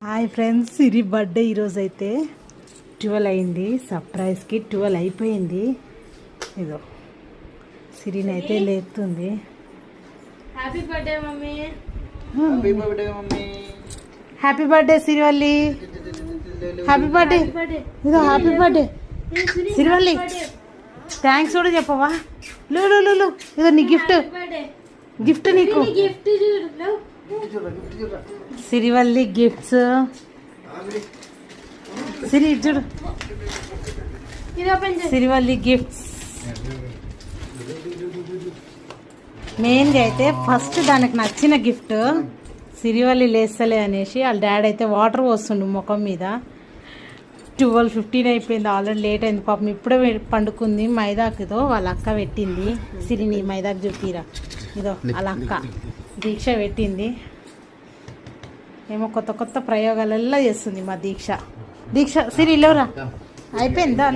Hi friends, సిరి birthday ఈరోజు అయితే 12 అయింది. సర్ప్రైజ్కి 12 అయిపోయింది. ఇదో సిరిని అయితే లేపుతుంది. Happy birthday mummy. Happy birthday Sirivalli. Happy birthday. ఇదో హ్యాపీ బర్త్డే సిరివల్లి. థ్యాంక్స్ కూడా చెప్పవా? లో ఇదో నీ గిఫ్ట్. గిఫ్ట్ నీకు. సిరివల్లి గిఫ్ట్స్. సిరి చూడు, సిరివల్లి గిఫ్ట్స్. మెయిన్గా అయితే ఫస్ట్ దానికి నచ్చిన గిఫ్ట్ సిరివల్లి లేస్తలే అనేసి వాళ్ళ డాడీ అయితే వాటర్ పోస్తుండు ముఖం మీద. 12:15 అయిపోయింది, ఆల్రెడీ లేట్ అయింది. పాపం ఇప్పుడే పండుకుంది. మైదాకు ఇదో వాళ్ళ అక్క పెట్టింది. సిరిని మైదాకు చూపిరా. ఇదో వాళ్ళ అక్క దీక్ష పెట్టింది. ఏమో కొత్త కొత్త ప్రయోగాలెల్లా చేస్తుంది మా దీక్ష. సిరి లేవురా, అయిపోయిందా?